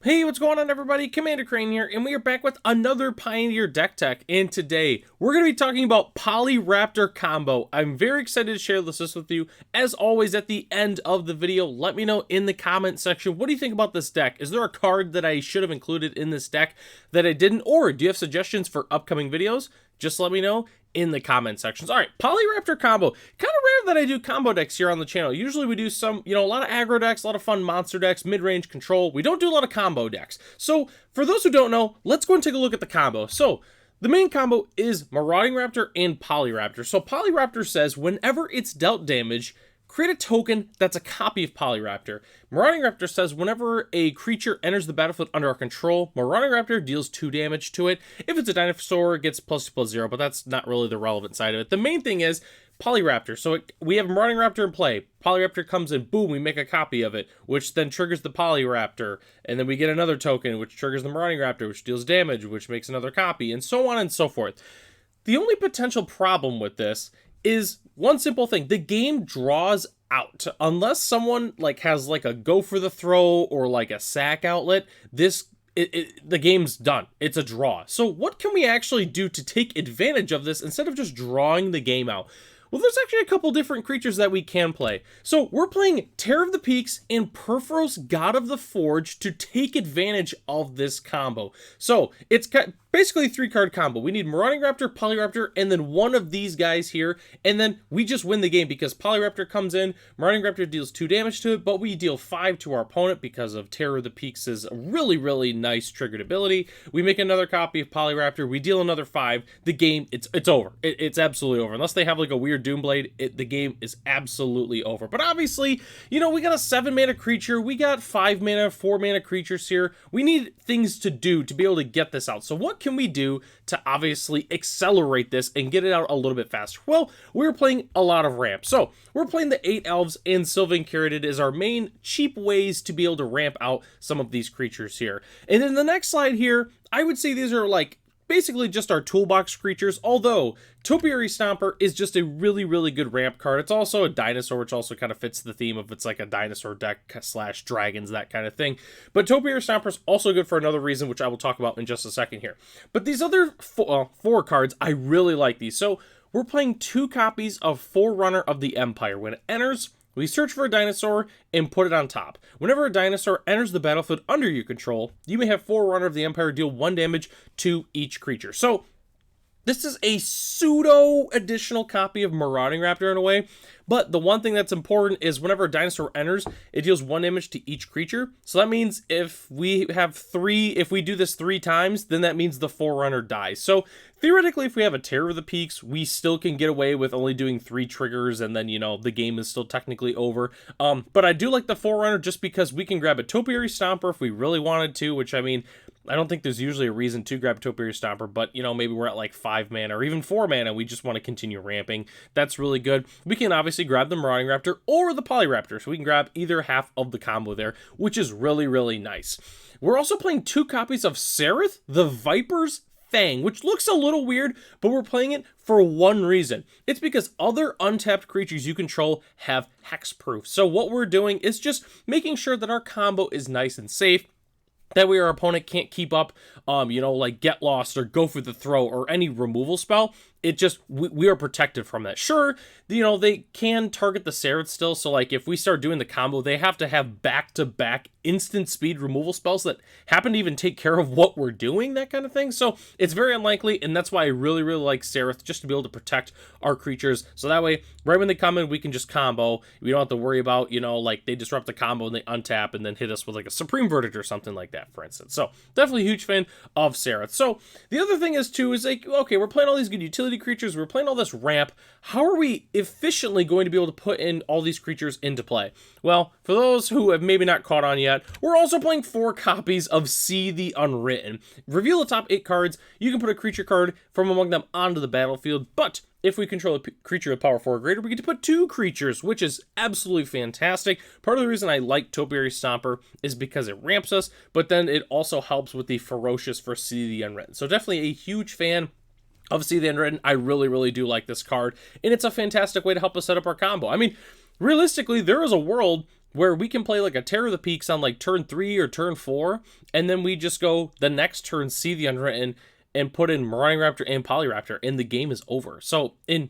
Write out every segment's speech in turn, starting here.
Hey, what's going on everybody? Commander Crane here, and we are back with another Pioneer deck tech, and today we're going to be talking about Polyraptor combo. I'm very excited to share this with you. As always, at the end of the video, let me know in the comment section, what do you think about this deck? Is there a card that I should have included in this deck that I didn't, or do you have suggestions for upcoming videos? Just let me know in the comment sections. All right, Polyraptor combo. Kind of rare that I do combo decks here on the channel. Usually we do some, a lot of aggro decks, a lot of fun monster decks, mid-range control. We don't do a lot of combo decks. So for those who don't know, let's go and take a look at the combo. So the main combo is Marauding Raptor and Polyraptor. So Polyraptor says whenever it's dealt damage, create a token that's a copy of Polyraptor. Marauding Raptor says whenever a creature enters the battlefield under our control, Marauding Raptor deals 2 damage to it. If it's a dinosaur, it gets +2/+0, but that's not really the relevant side of it. The main thing is Polyraptor. So we have Marauding Raptor in play. Polyraptor comes in, boom, we make a copy of it, which then triggers the Polyraptor. And then we get another token, which triggers the Marauding Raptor, which deals damage, which makes another copy, and so on and so forth. The only potential problem with this is one simple thing: the game draws out unless someone has a go for the throw or like a sack outlet. The game's done. It's a draw. So what can we actually do to take advantage of this instead of just drawing the game out? Well, there's actually a couple different creatures that we can play. So we're playing Terror of the Peaks and Perforos, God of the Forge, to take advantage of this combo. So it's basically a 3-card combo. We need Marauding Raptor, Polyraptor, and then one of these guys here, and then we just win the game because Polyraptor comes in, Marauding Raptor deals 2 damage to it, but we deal 5 to our opponent because of Terror of the Peaks' really nice triggered ability. We make another copy of Polyraptor, we deal another 5. The game, it's over. It's absolutely over. Unless they have like a weird Doomblade, the game is absolutely over. But obviously, we got a 7-mana creature, we got 5-mana, 4-mana creatures here. We need things to do to be able to get this out. So what can we do to obviously accelerate this and get it out a little bit faster? Well, we're playing a lot of ramp. So we're playing the 8 Elves and Sylvan Caryatid as our main cheap ways to be able to ramp out some of these creatures here. And then the next slide here, I would say these are basically just our toolbox creatures, although Topiary Stomper is just a really good ramp card. It's also a dinosaur, which also kind of fits the theme of it's like a dinosaur deck / dragons, that kind of thing. But Topiary Stomper is also good for another reason, which I will talk about in just a second here. But these other 4 cards, I really like these. So we're playing 2 copies of Forerunner of the Empire. When it enters, we search for a dinosaur and put it on top. Whenever a dinosaur enters the battlefield under your control, you may have Forerunner of the Empire deal 1 damage to each creature. So this is a pseudo additional copy of Marauding Raptor in a way, but the one thing that's important is whenever a dinosaur enters, it deals 1 damage to each creature. So that means if we do this 3 times, then that means the Forerunner dies. So theoretically, if we have a Terror of the Peaks, we still can get away with only doing 3 triggers, and then, the game is still technically over. But I do like the Forerunner just because we can grab a Topiary Stomper if we really wanted to, which, I mean, I don't think there's usually a reason to grab Topiary Stomper, but, maybe we're at 5 mana or even 4 mana, we just want to continue ramping. That's really good. We can obviously grab the Marauding Raptor or the Polyraptor, so we can grab either half of the combo there, which is really nice. We're also playing 2 copies of Sereth, the Viper's Fang, which looks a little weird, but we're playing it for one reason. It's because other untapped creatures you control have hexproof. So what we're doing is just making sure that our combo is nice and safe. That way our opponent can't keep up, Get Lost or Go for the Throw or any removal spell. It just, we are protected from that. Sure, they can target the Sereth still, so if we start doing the combo, they have to have back-to-back instant speed removal spells that happen to even take care of what we're doing, that kind of thing. So it's very unlikely, and that's why I really like Sereth, just to be able to protect our creatures. So that way, right when they come in, we can just combo. We don't have to worry about, they disrupt the combo and they untap and then hit us with a Supreme Verdict or something like that, for instance. So definitely a huge fan of Sereth. So the other thing is too, is okay, we're playing all these good utility creatures, we're playing all this ramp. How are we efficiently going to be able to put in all these creatures into play? Well, for those who have maybe not caught on yet, we're also playing 4 copies of See the Unwritten. Reveal the top 8 cards. You can put a creature card from among them onto the battlefield, but if we control a creature with power 4 or greater, we get to put 2 creatures, which is absolutely fantastic. Part of the reason I like Topiary Stomper is because it ramps us, but then it also helps with the Ferocious for See the Unwritten. So definitely a huge fan of See the Unwritten. I really do like this card, and it's a fantastic way to help us set up our combo. I mean, realistically, there is a world where we can play like a Terror of the Peaks on like turn 3 or turn 4, and then we just go the next turn, see the Unwritten, and put in Marauding Raptor and Polyraptor, and the game is over. So in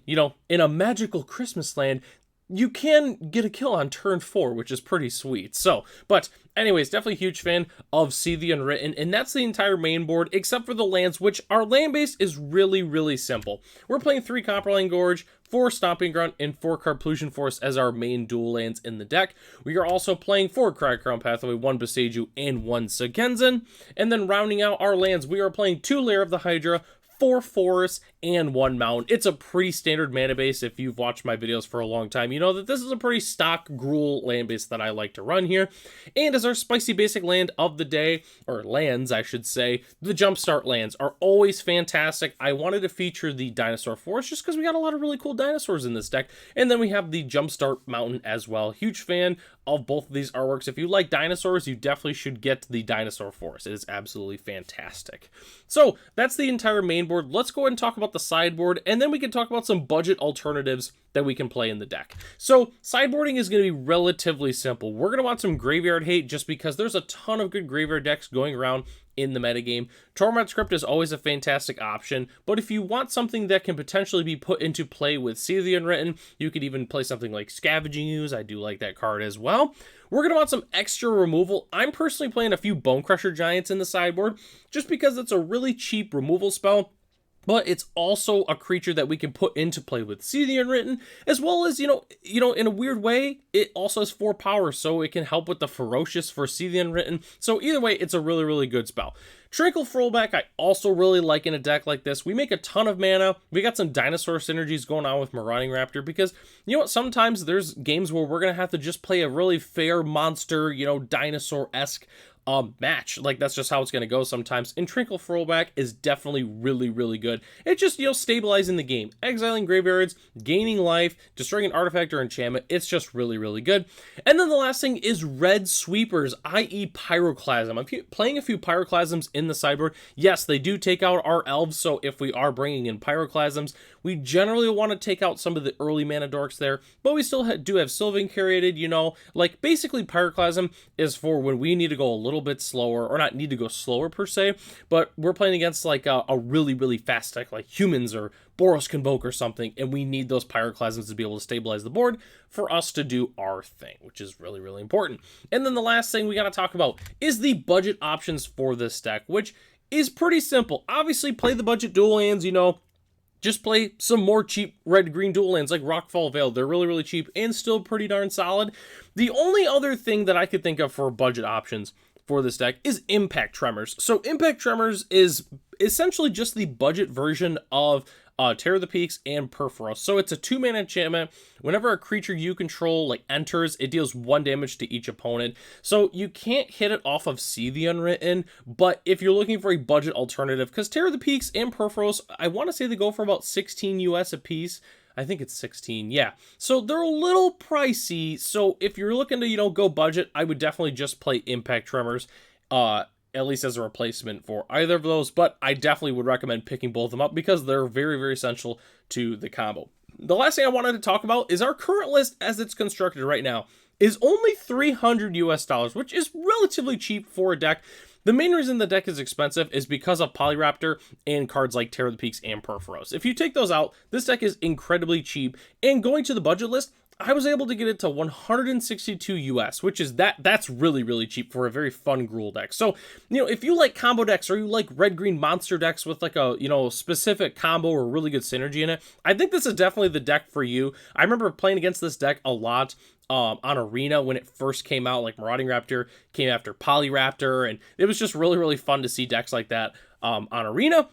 a magical Christmas land, you can get a kill on turn 4, which is pretty sweet. So, but anyways, definitely a huge fan of See the Unwritten, and that's the entire main board, except for the lands, which our land base is really, really simple. We're playing 3 Copperline Gorge, 4 Stomping Ground, and 4 Carplusian Forest as our main dual lands in the deck. We are also playing 4 Crag-Crown Pathway, 1 Boseiju, and 1 Sagenzen. And then rounding out our lands, we are playing 2 Lair of the Hydra, 4 forests, and 1 mountain. It's a pretty standard mana base. If you've watched my videos for a long time, you know that this is a pretty stock Gruul land base that I like to run here. And as our spicy basic land of the day, or lands I should say, the Jumpstart lands are always fantastic. I wanted to feature the Dinosaur Forest just because we got a lot of really cool dinosaurs in this deck. And then we have the Jumpstart Mountain as well. Huge fan of both of these artworks. If you like dinosaurs, you definitely should get the Dinosaur Forest. It is absolutely fantastic. So that's the entire main board. Let's go ahead and talk about the sideboard, and then we can talk about some budget alternatives that we can play in the deck. So sideboarding is going to be relatively simple. We're going to want some graveyard hate just because there's a ton of good graveyard decks going around in the metagame. Torment Script is always a fantastic option, but if you want something that can potentially be put into play with See the Unwritten, you could even play something like Scavenging Ooze. I do like that card as well. We're going to want some extra removal. I'm personally playing a few Bone Crusher Giants in the sideboard just because it's a really cheap removal spell, but it's also a creature that we can put into play with See the Unwritten, as well as, you know, in a weird way, it also has 4 power, so it can help with the Ferocious for See the Unwritten. So either way, it's a really, really good spell. Trinkle Frollback, I also really like in a deck like this. We make a ton of mana. We got some dinosaur synergies going on with Marauding Raptor because, you know what, sometimes there's games where we're going to have to just play a really fair monster, you know, dinosaur-esque match. Like, that's just how it's going to go sometimes. And Trinkle Frollback is definitely really, really good. It's just, you know, stabilizing the game. Exiling graveyards, gaining life, destroying an artifact or enchantment. It's just really, really good. And then the last thing is red sweepers, i.e. Pyroclasm. I'm playing a few Pyroclasms in the sideboard. Yes, they do take out our elves, so if we are bringing in Pyroclasms, we generally want to take out some of the early mana dorks there, but we still do have Sylvan Curated, you know, like basically Pyroclasm is for when we need to go a little bit slower, or not need to go slower per se, but we're playing against like a really, really fast deck like Humans or Boros Convoke or something, and we need those Pyroclasms to be able to stabilize the board for us to do our thing, which is really, really important. And then the last thing we got to talk about is the budget options for this deck, which is pretty simple. Obviously, play the budget dual lands, you know, just play some more cheap red-green dual lands like Rockfall Vale. They're really, really cheap and still pretty darn solid. The only other thing that I could think of for budget options for this deck is Impact Tremors. So Impact Tremors is essentially just the budget version of Terror of the Peaks and Perforos. So it's a 2-mana enchantment. Whenever a creature you control like enters, it deals 1 damage to each opponent. So you can't hit it off of See the Unwritten, but if you're looking for a budget alternative, because Terror of the Peaks and Perforos, I want to say they go for about 16 US a piece. I think it's 16, yeah. So they're a little pricey. So if you're looking to, you know, go budget, I would definitely just play Impact Tremors, at least as a replacement for either of those. But I definitely would recommend picking both of them up because they're very, very essential to the combo. The last thing I wanted to talk about is our current list as it's constructed right now is only $300 US, which is relatively cheap for a deck. The main reason the deck is expensive is because of Polyraptor and cards like Terror of the Peaks and Perforos. If you take those out, this deck is incredibly cheap, and going to the budget list, I was able to get it to 162 US, which is that's really, really cheap for a very fun Gruul deck. So, you know, if you like combo decks or you like red-green monster decks with like a, you know, specific combo or really good synergy in it, I think this is definitely the deck for you. I remember playing against this deck a lot on Arena when it first came out. Like Marauding Raptor came after Polyraptor, and it was just really, really fun to see decks like that on Arena.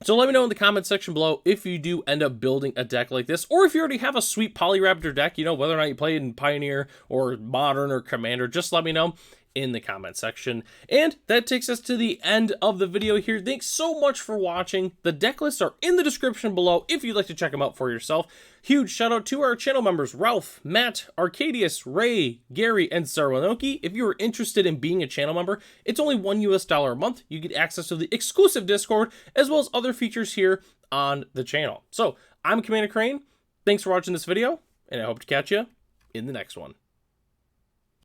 So let me know in the comment section below if you do end up building a deck like this, or if you already have a sweet Polyraptor deck, you know, whether or not you play it in Pioneer or Modern or Commander, just let me know in the comment section. And that takes us to the end of the video here. Thanks so much for watching. The deck lists are in the description below if you'd like to check them out for yourself. Huge shout out to our channel members, Ralph, Matt, Arcadius, Ray, Gary, and Sarwanoki. If you are interested in being a channel member, it's only $1 US a month. You get access to the exclusive Discord, as well as other features here on the channel. So I'm Commander Crane. Thanks for watching this video, and I hope to catch you in the next one.